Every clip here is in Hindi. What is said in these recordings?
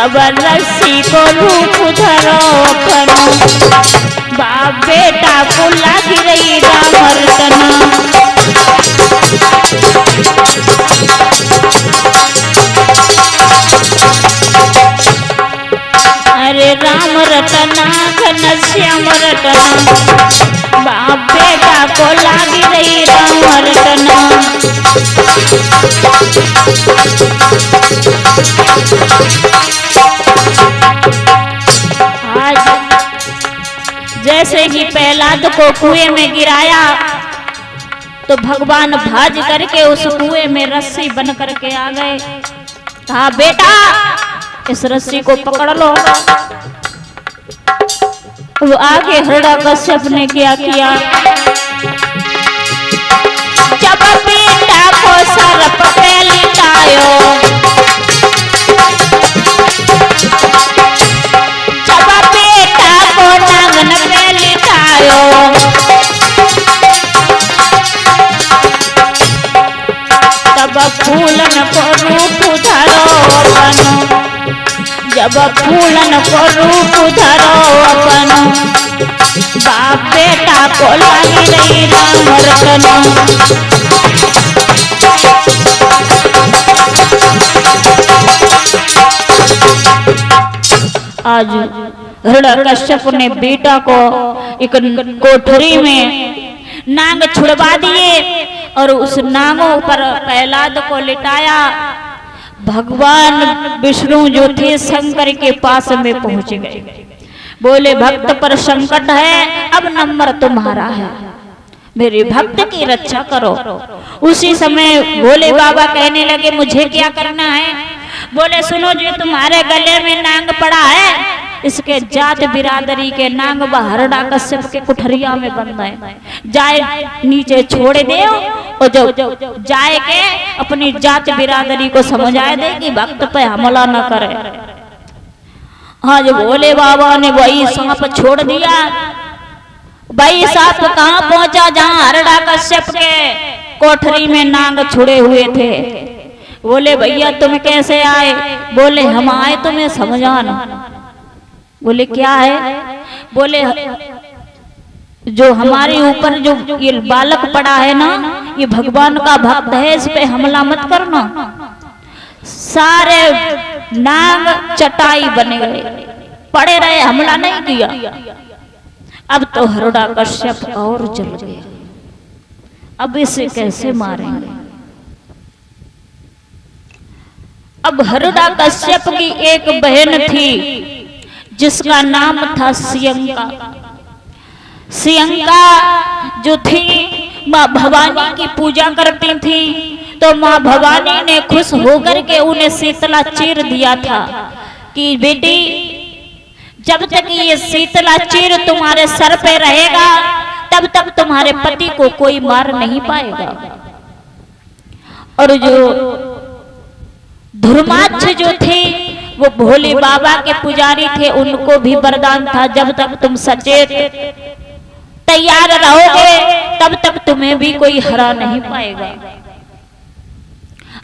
तब रस्सी को रूप धरो अपनो, बाप बेटा को लागी रही राम रटना। अरे राम रटना घनश्याम रटना, बाप बेटा को लागी रही राम रटना। आज जैसे ही प्रहलाद को कुएं में गिराया तो भगवान भाज करके उस कुएं में रस्सी बन करके आ गए। कहा बेटा इस रस्सी को पकड़ लो। वो आगे हिरण्यकश्यप ने क्या किया, जब बेटा को सर्प पे लिटायो, जब बेटा को नांगन पे लिटायो, तब फूलन को रूप धरो अपनो, जब फूलन को रूप धरो अपनो, बाप बेटा को लागी रही राम रटना। आज हिरण्यकश्यप ने बेटा को एक कोठरी में नांग छुड़वा दिए और उस नांगों पर प्रहलाद को लिटाया। भगवान विष्णु जो थे शंकर के पास में पहुंच गए। बोले भक्त पर संकट है, अब नंबर तुम्हारा है, मेरे भक्त की रक्षा करो। उसी समय भोले बाबा कहने लगे मुझे क्या करना है। बोले सुनो, जो तुम्हारे गले में नांग पड़ा है इसके जात बिरादरी के नांग हिरण्यकश्यप के कुठरिया में बंद है, जाए नीचे छोड़ दे और जो जाए के अपनी जात बिरादरी को समझाए दे कि भक्त पे हमला न करे। हाँ, जो भोले बाबा ने वही सांप छोड़ दिया। वही सांप कहाँ पहुंचा जहाँ हिरण्यकश्यप के कोठरी में नांग छुड़े हुए थे। बोले भैया तुम कैसे आए। बोले हम आए तुम्हें समझाना। बोले क्या है। बोले जो हमारे ऊपर जो ये बालक पड़ा है ना, ये भगवान का भक्त है, इस पे हमला मत करना। सारे नाग चटाई बने गए, पड़े रहे, हमला नहीं किया। अब तो हिरण्यकश्यप और जल गया। अब इसे कैसे मारेंगे। अब हिरण्यकश्यप की एक बहन थी जिसका नाम था सियंका। सियंका जो थी माँ भवानी की पूजा करती थी, तो माँ भवानी ने खुश होकर के उन्हें शीतला चीर दिया था कि बेटी जब तक ये शीतला चीर तुम्हारे सर पे रहेगा तब तक तुम्हारे पति को कोई मार नहीं पाएगा। और जो धर्माक्ष जो थे वो भोले बाबा के पुजारी थे, उनको भी वरदान था जब तक तुम सचेत तैयार रहोगे तब तक तुम्हें भी कोई हरा नहीं पाएगा।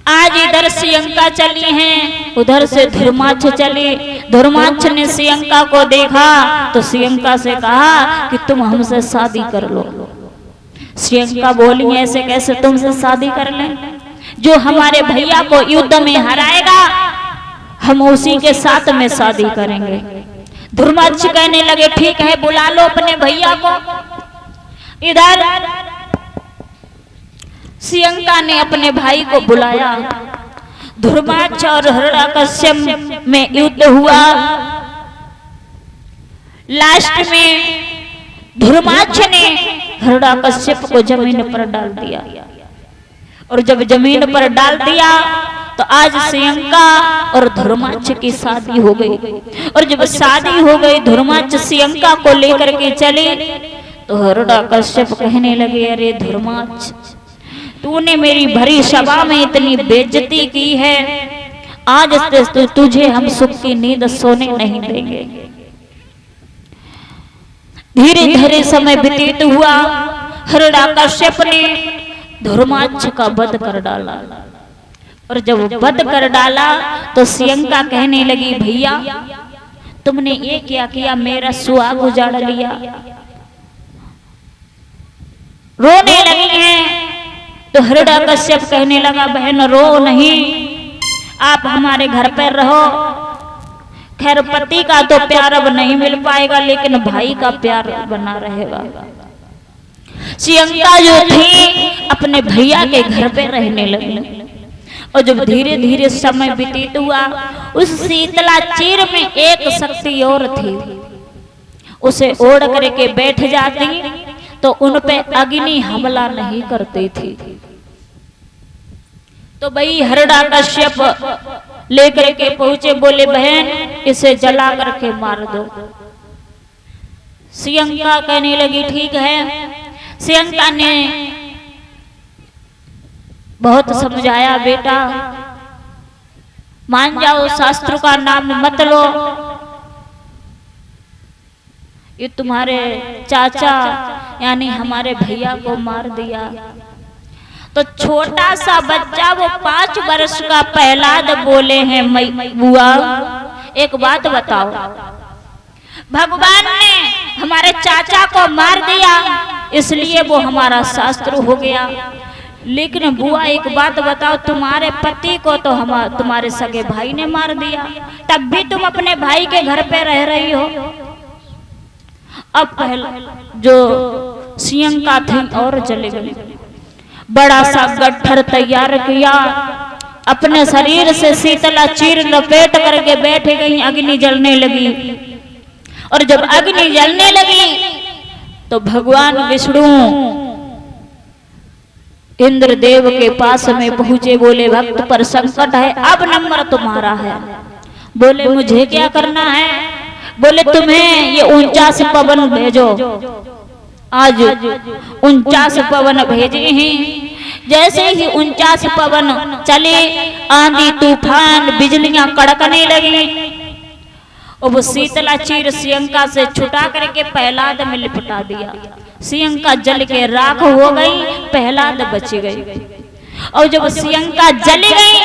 आज इधर सियंका चली हैं, उधर से धर्माक्ष चली। धर्माक्ष ने सियंका को देखा तो सियंका से कहा कि तुम हमसे शादी कर लो। सियंका बोली ऐसे कैसे तुमसे शादी कर लें, जो हमारे भैया को युद्ध में हराएगा हम उसी के साथ में शादी करेंगे। धर्माक्ष कहने लगे ठीक है, बुला लो अपने भैया को। इधर सियंका ने अपने भाई को बुलाया। धर्माक्ष और हिरण्यकश्यप में युद्ध हुआ। लास्ट में धर्माक्ष ने हिरण्यकश्यप को जमीन पर डाल दिया। और जब जमीन पर डाल दिया तो आज सियंका और धर्माक्ष की शादी हो गई। और जब शादी हो गई धर्माक्ष सियंका को लेकर के चले तो हिरण्यकश्यप कहने लगे अरे धर्माक्ष तूने मेरी भरी सभा में इतनी बेइज्जती की है, आज तुझे हम सुख की नींद सोने नहीं देंगे। धीरे धीरे समय व्यतीत हुआ। हिरण्यकश्यप ने धर्माक्ष का वध कर डाला। और जब वध कर डाला तो सियंका कहने लगी, भैया तुमने ये क्या किया, मेरा सुहाग उजाड़ लिया। रोने लगी हैं तो हिरण्यकश्यप कहने लगा, बहन रो नहीं, आप हमारे घर पर रहो। खैर पति का तो प्यार अब नहीं मिल पाएगा, लेकिन भाई का प्यार बना रहेगा। सियंका जो थी अपने भैया के घर पे रहने लगी, और जब धीरे धीरे समय व्यतीत हुआ, उस शीतला चीर में एक शक्ति और थी, उसे ओढ़ करके बैठ जाती तो उन पे अग्नि हमला नहीं करती थी। तो भाई हिरण्यकश्यप लेकर के पहुंचे, बोले बहन इसे जला करके मार दो। सियंका कहने लगी ठीक है। सियंका ने बहुत समझाया, बेटा मान जाओ, शास्त्र का नाम मत लो, ये तुम्हारे चाचा यानी हमारे भैया को मार दिया। तो छोटा सा बच्चा, वो 5 वर्ष का प्रहलाद बोले हैं, बुआ एक बात बताओ, भगवान ने हमारे चाचा को मार दिया इसलिए वो हमारा शास्त्र हो गया, लेकिन बुआ एक बात बताओ, तुम्हारे पति को तो तुम्हारे सगे भाई ने मार दिया, तब भी तुम अपने भाई के घर पे रह रही हो। अब पहले जो सियंका थी और चले गई, बड़ा सा गट्ठर तैयार किया, अपने शरीर से शीतला चीर लपेट करके बैठ गई, अग्नि जलने लगी। और जब अग्नि जलने लगी तो भगवान विष्णु इंद्रदेव के पास में पहुंचे, बोले भक्त पर संकट है, अब नंबर तुम्हारा है। बोले मुझे क्या करना है? बोले तुम्हें ये 49 पवन भेजो, आज 49 पवन भेजे हैं। जैसे ही 49 पवन चले, आंधी तूफान बिजलियां कड़कने लगी, और वो शीतला चीर सियंका से छुटा करके प्रहलाद में लिपटा दिया। सियंका जल के राख हो गई, प्रहलाद बच गई। और जब सियंका जली गई,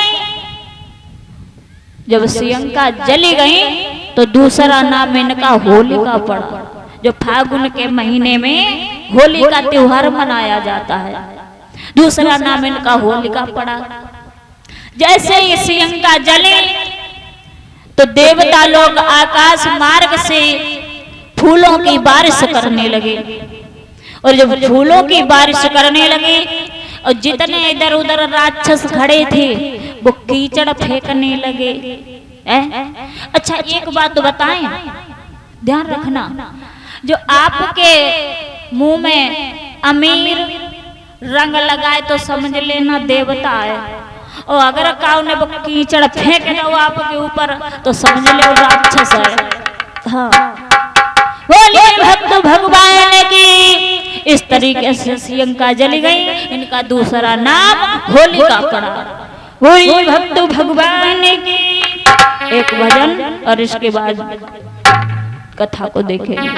जब सियंका जली गई तो दूसरा नाम इनका होलिका पड़ा, जो फागुन के महीने में होली का त्योहार मनाया जाता है। दूसरा नाम इनका होलिका पड़ा। जैसे ही सियंका जले तो देवता लोग आकाश मार्ग से फूलों की बारिश करने लगे, और जब फूलों की बारिश करने लगे और जितने इधर उधर राक्षस खड़े थे वो कीचड़ फेंकने लगे। अच्छा एक बात बताएं, ध्यान रखना, जो आपके मुंह में अमीर रंग लगाए तो समझ लेना देवता है, और अगर काऊ ने वो कीचड़ फेंक दो आपके ऊपर तो समझ लो राक्षस है। हाँ, बोलिए भक्त भगवान की। इस तरीके से सियंका जली गई, इनका दूसरा नाम होलिका पड़ा। बोलिए भक्त भगवान की। एक भजन और इसके बाद कथा को देखेंगे।